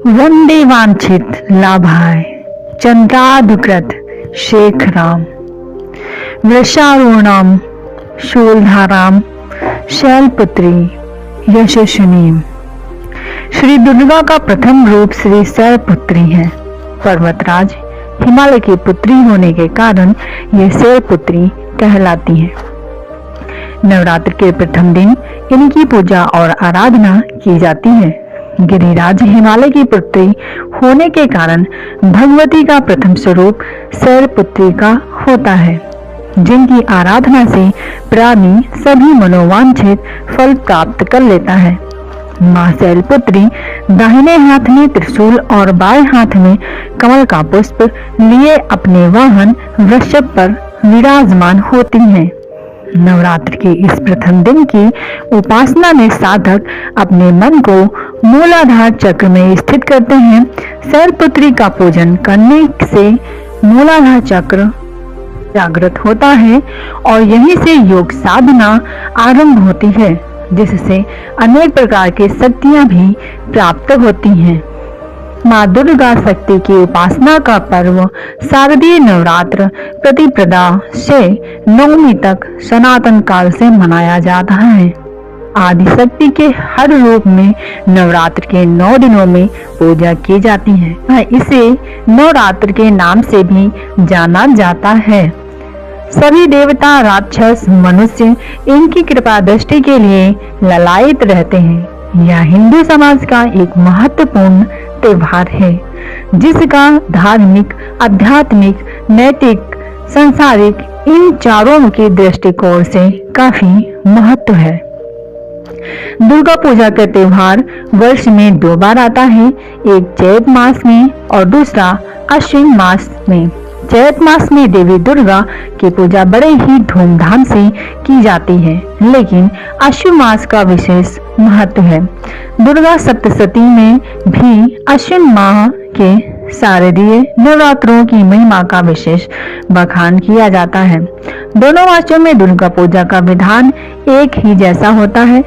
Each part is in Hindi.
वंदे वांछित लाभाय चंद्राधिकृत शेखराम वृषारूणाम शूलधाराम शैलपुत्री यशस्विनीम। श्री दुर्गा का प्रथम रूप श्री शैलपुत्री है। पर्वतराज हिमालय की पुत्री होने के कारण ये शैलपुत्री कहलाती है। नवरात्र के प्रथम दिन इनकी पूजा और आराधना की जाती है। गिरिराज हिमालय की पुत्री होने के कारण भगवती का प्रथम स्वरूप शैलपुत्री का होता है, जिनकी आराधना से प्राणी सभी मनोवांछित फल प्राप्त कर लेता है। मां शैलपुत्री दाहिने हाथ में त्रिशूल और बाएं हाथ में कमल का पुष्प लिए अपने वाहन वृषभ पर विराजमान होती हैं। नवरात्र के इस प्रथम दिन की उपासना में साधक अपने मन को मूलाधार चक्र में स्थित करते हैं। शैलपुत्री का पूजन करने से मूलाधार चक्र जागृत होता है और यहीं से योग साधना आरंभ होती है, जिससे अनेक प्रकार की शक्तियां भी प्राप्त होती हैं। माँ दुर्गा शक्ति की उपासना का पर्व शारदीय नवरात्र प्रतिपदा से नवमी तक सनातन काल से मनाया जाता है। आदि शक्ति के हर रूप में नवरात्र के 9 दिनों में पूजा की जाती है। इसे नवरात्र के नाम से भी जाना जाता है। सभी देवता, राक्षस, मनुष्य इनकी कृपा दृष्टि के लिए ललायित रहते हैं। यह हिंदू समाज का एक महत्वपूर्ण त्योहार है, जिसका धार्मिक, आध्यात्मिक, नैतिक, सांसारिक इन चारों के दृष्टिकोण से काफी महत्व है। दुर्गा पूजा का त्योहार वर्ष में 2 बार आता है, एक चैत मास में और दूसरा अश्विन मास में। चैत मास में देवी दुर्गा की पूजा बड़े ही धूमधाम से की जाती है, लेकिन अश्विन मास का विशेष महत्व है। दुर्गा सप्तशती में भी अश्विन माह के शारदीय नवरात्रों की महिमा का विशेष बखान किया जाता है। दोनों मासों में दुर्गा पूजा का विधान एक ही जैसा होता है।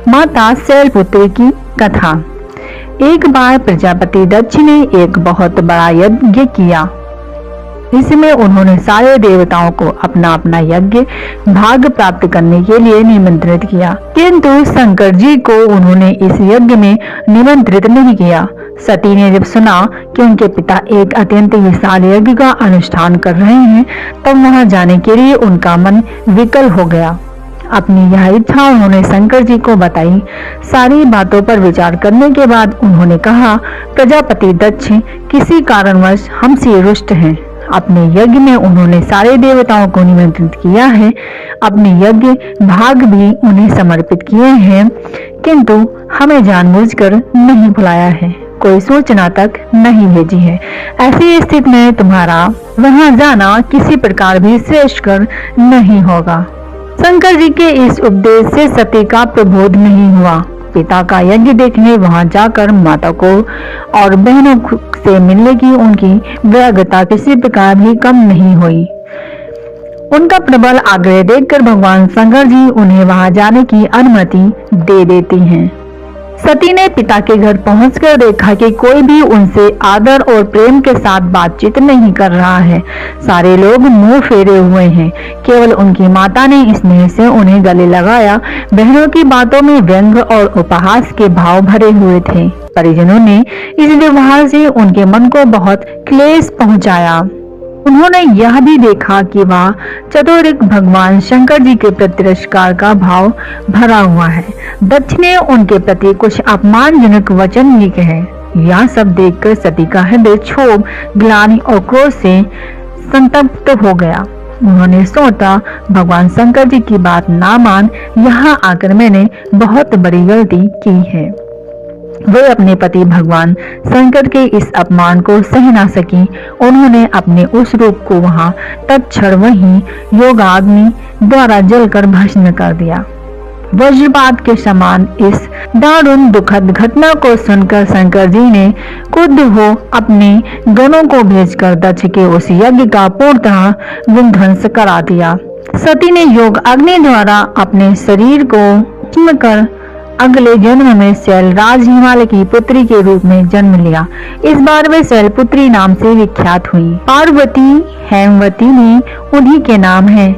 माता शैलपुत्री की कथा। एक बार प्रजापति दक्ष ने एक बहुत बड़ा यज्ञ किया। इसमें उन्होंने सारे देवताओं को अपना अपना यज्ञ भाग प्राप्त करने के लिए निमंत्रित किया, किंतु शंकर जी को उन्होंने इस यज्ञ में निमंत्रित नहीं किया। सती ने जब सुना कि उनके पिता एक अत्यंत विशाल यज्ञ का अनुष्ठान कर रहे हैं, तब वहां जाने के लिए उनका मन विकल हो गया। अपनी यह इच्छा उन्होंने शंकर जी को बताई। सारी बातों पर विचार करने के बाद उन्होंने कहा, प्रजापति दक्ष किसी कारणवश हमसे रुष्ट हैं। अपने यज्ञ में उन्होंने सारे देवताओं को निमंत्रित किया है, अपने यज्ञ भाग भी उन्हें समर्पित किए हैं, किंतु हमें जानबूझकर नहीं बुलाया है, कोई सूचना तक नहीं भेजी है। ऐसी स्थिति में तुम्हारा वहां जाना किसी प्रकार भी श्रेष्ठकर नहीं होगा। शंकर जी के इस उपदेश से सती का प्रबोध नहीं हुआ। पिता का यज्ञ देखने वहां जाकर माता को और बहनों से मिलने की उनकी व्यग्रता किसी प्रकार भी कम नहीं हुई। उनका प्रबल आग्रह देखकर भगवान शंकर जी उन्हें वहां जाने की अनुमति दे देती हैं। सती ने पिता के घर पहुंचकर देखा कि कोई भी उनसे आदर और प्रेम के साथ बातचीत नहीं कर रहा है। सारे लोग मुंह फेरे हुए हैं। केवल उनकी माता ने स्नेह से उन्हें गले लगाया। बहनों की बातों में व्यंग और उपहास के भाव भरे हुए थे। परिजनों ने इस व्यवहार से उनके मन को बहुत क्लेश पहुंचाया। उन्होंने यह भी देखा कि वह चतुर्दिक भगवान शंकर जी के प्रति तिरस्कार का भाव भरा हुआ है। दक्ष ने उनके प्रति कुछ अपमानजनक वचन भी कहे। यह सब देखकर सती का हृदय क्षोभ, ग्लानि और क्रोध से संतप्त हो गया। उन्होंने सोचा, भगवान शंकर जी की बात ना मान, यहाँ आकर मैंने बहुत बड़ी गलती की है। वे अपने पति भगवान शंकर के इस अपमान को सह ना सकी। उन्होंने अपने उस रूप को वहां तत्क्षण वहीं योगाग्नि द्वारा जलकर भस्म कर दिया। वज्रपात के समान इस दारुण दुखद घटना को सुनकर शंकर जी ने खुद वो अपने गणों को भेजकर दक्ष के उस यज्ञ का पूर्णतः विध्वंस करा दिया। सती ने योग अग्नि द्वारा अपने शरीर को भस्म कर अगले जन्म में शैलराज हिमालय की पुत्री के रूप में जन्म लिया। इस बार वे शैलपुत्री नाम से विख्यात हुई। पार्वती हेमवती भी उन्हीं के नाम है।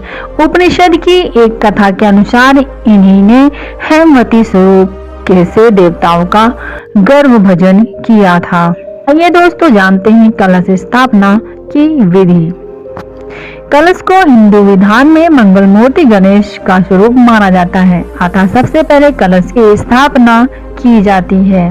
उपनिषद की एक कथा के अनुसार इन्हीं ने हेमवती स्वरूप से देवताओं का गर्भ भजन किया था। आइए दोस्तों जानते हैं कलश स्थापना की विधि। कलश को हिंदू विधान में मंगल मूर्ति गणेश का स्वरूप माना जाता है, अतः सबसे पहले कलश की स्थापना की जाती है।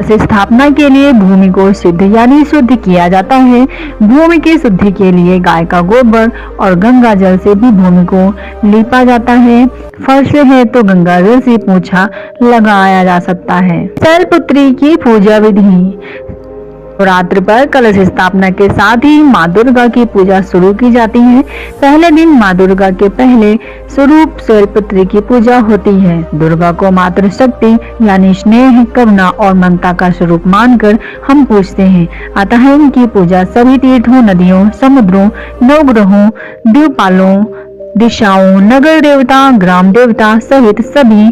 इस स्थापना के लिए भूमि को सिद्ध यानी शुद्ध किया जाता है। भूमि की शुद्धि के लिए गाय का गोबर और गंगा जल से भी भूमि को लीपा जाता है। फर्श है तो गंगा जल से पोछा लगाया जा सकता है। शैलपुत्री की पूजा विधि। नवरात्र पर कलश स्थापना के साथ ही माँ दुर्गा की पूजा शुरू की जाती है। पहले दिन माँ दुर्गा के पहले स्वरूप शैलपुत्री की पूजा होती है। दुर्गा को मातृ शक्ति यानी स्नेह, करुणा और ममता का स्वरूप मानकर हम पूजते हैं, अतः इनकी पूजा सभी तीर्थों, नदियों, समुद्रों, नवग्रहों, द्वीपालों, दिशाओं, नगर देवता, ग्राम देवता सहित सभी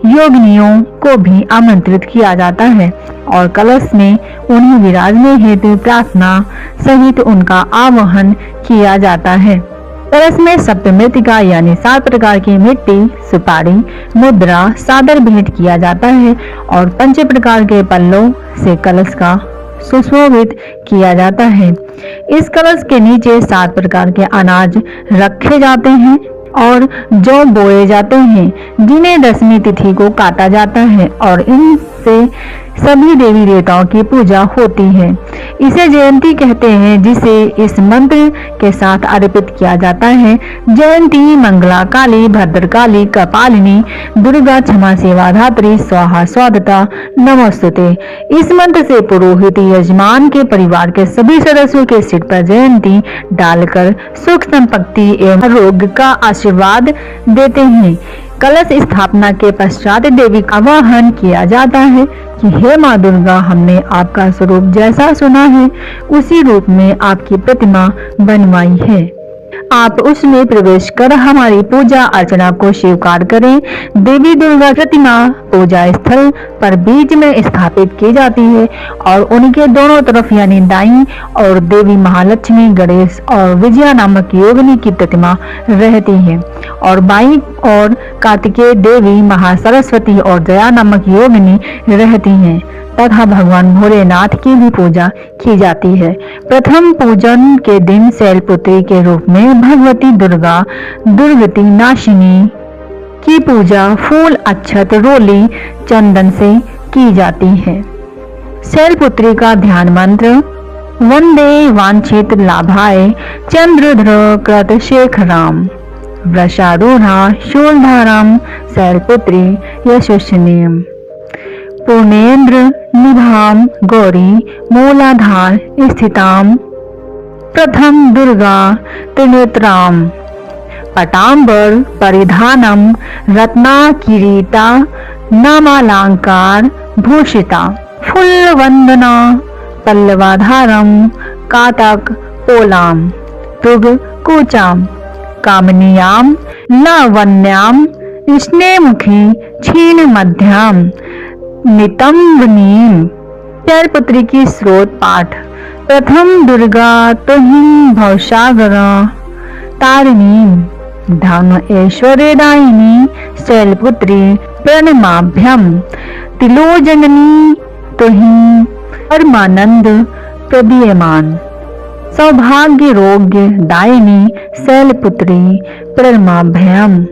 योगिनियों को भी आमंत्रित किया जाता है और कलश में उन्हें विराजने हेतु प्रार्थना सहित उनका आवाहन किया जाता है। कलश में सप्तमृत्तिका यानी 7 प्रकार की मिट्टी, सुपारी, मुद्रा, सादर भेंट किया जाता है और 5 प्रकार के पल्लों से कलश का सुशोभित किया जाता है। इस कलश के नीचे 7 प्रकार के अनाज रखे जाते हैं और जौ बोए जाते हैं, जिन्हें दशमी तिथि को काटा जाता है और इनसे सभी देवी देवताओं की पूजा होती है। इसे जयंती कहते हैं, जिसे इस मंत्र के साथ अर्पित किया जाता है। जयंती मंगला काली, भद्रकाली, कपालिनी, दुर्गा क्षमा सेवा धात्री, स्वाहा स्वादता नमोस्तुते। इस मंत्र से पुरोहित यजमान के परिवार के सभी सदस्यों के सिर पर जयंती डालकर सुख संपत्ति एवं आरोग्य का आशीर्वाद देते हैं। कलश स्थापना के पश्चात देवी का आवाहन किया जाता है कि हे माँ दुर्गा, हमने आपका स्वरूप जैसा सुना है उसी रूप में आपकी प्रतिमा बनवाई है। आप उसमें प्रवेश कर हमारी पूजा अर्चना को स्वीकार करें। देवी दुर्गा प्रतिमा पूजा स्थल पर बीच में स्थापित की जाती है और उनके दोनों तरफ यानी दाईं और देवी महालक्ष्मी, गणेश और विजया नामक योगिनी की प्रतिमा रहती है और बाईं और कार्तिकेय देवी, महासरस्वती और दया नामक योगिनी रहती हैं तथा भगवान भोलेनाथ की भी पूजा की जाती है। प्रथम पूजन के दिन शैलपुत्री के रूप में भगवती दुर्गा, दुर्गति नाशिनी की पूजा फूल, अक्षत, रोली, चंदन से की जाती है। शैलपुत्री का ध्यान मंत्र वंदे वांछित लाभाय चंद्रधर कृत शेखराम वृषारूढ़ा शूलधाराम शैलपुत्री यशस्विनीम पूर्णेन्द्र निभाम गौरी मूलाधार स्थिताम प्रथम दुर्गा त्रिनेत्राम पटांबर परिधानम रत्ना किरीटा नामालंकार भूषिता फुल्ल वंदना पल्लवाधारम कातक पोलाम तुग कुचाम कामनियाम लावण्याम स्नेमुखी क्षीण मध्याम नितंबनीम। शैलपुत्री की स्रोत पाठ। प्रथम दुर्गा तुहिं भवसागर तारिणी धर्म ऐश्वर्यदायिनी शैलपुत्री प्रणमाभ्यम तिलोजननी तुहिं परमानंद प्रदीयमान सौभाग्य रोग्य दायिनी शैलपुत्री प्रणमाभ्यम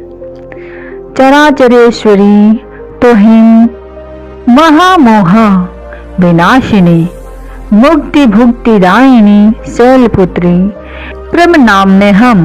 चराचरेश्वरी तुहिं महामोह विनाशिनी मुक्ति भुक्ति दायिनी शैलपुत्री प्रणाम्य हम।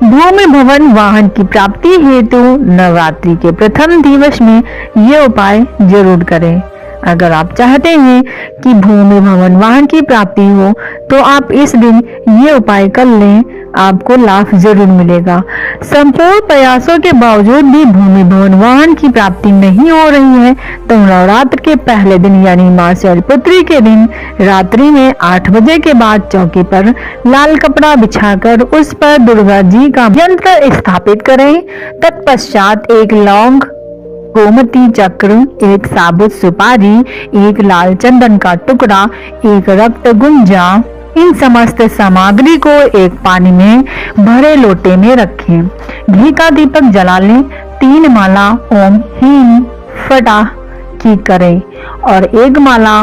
भूमि भवन वाहन की प्राप्ति हेतु नवरात्रि के प्रथम दिवस में ये उपाय जरूर करें। अगर आप चाहते हैं कि भूमि भवन वाहन की प्राप्ति हो तो आप इस दिन ये उपाय कर लें, आपको लाभ जरूर मिलेगा। संपूर्ण प्रयासों के बावजूद भी भूमि भवन वाहन की प्राप्ति नहीं हो रही है तो नवरात्र के पहले दिन यानी मां शैलपुत्री के दिन रात्रि में 8 बजे के बाद चौकी पर लाल कपड़ा बिछाकर उस पर दुर्गा जी का यंत्र स्थापित करें। तत्पश्चात एक लौंग गोमती चक्र, एक साबुत सुपारी, एक लाल चंदन का टुकड़ा, एक रक्त गुंजा। इन समस्त सामग्री को एक पानी में भरे लोटे में रखें। घी का दीपक जला लें। 3 माला ओम ह्रीं फटा की करें और एक माला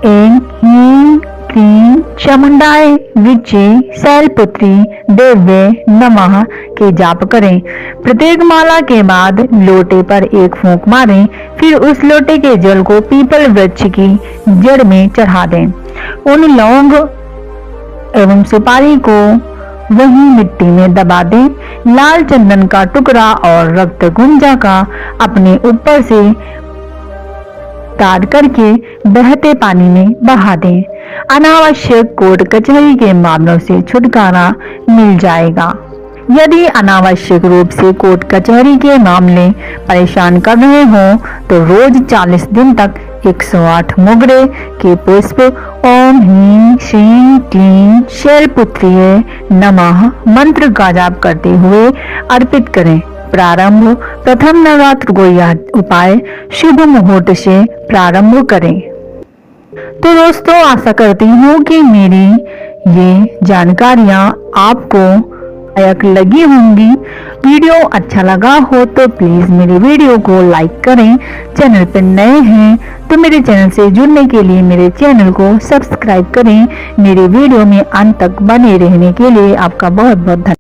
ऐं ह्रीं क्लीं चामुंडाय विचे शैलपुत्री देव्ये नमः के जाप करें। प्रत्येक माला के बाद लोटे पर एक फूंक मारें, फिर उस लोटे के जल को पीपल वृक्ष की जड़ में चढ़ा दें। उन लौंग एवं सुपारी को वहीं मिट्टी में दबा दें। लाल चंदन का टुकड़ा और रक्त गुंजा का अपने ऊपर से तार करके बहते पानी में बहा दें। अनावश्यक कोर्ट कचहरी के मामलों से छुटकारा मिल जाएगा। यदि अनावश्यक रूप से कोर्ट कचहरी के मामले परेशान कर रहे हों तो रोज 40 दिन तक 108 मोगरे के पुष्प ओम ह्रीं श्रीं क्लीं शैलपुत्र्यै नमः मंत्र का जाप करते हुए अर्पित करें। प्रारंभ प्रथम नवरात्र को यह उपाय शुभ मुहूर्त से प्रारंभ करें। तो दोस्तों, आशा करती हूँ कि मेरी ये जानकारियाँ आपको लायक लगी होंगी। वीडियो अच्छा लगा हो तो प्लीज मेरे वीडियो को लाइक करें। चैनल पर नए हैं तो मेरे चैनल से जुड़ने के लिए मेरे चैनल को सब्सक्राइब करें। मेरे वीडियो में अंत तक बने रहने के लिए आपका बहुत बहुत धन्यवाद।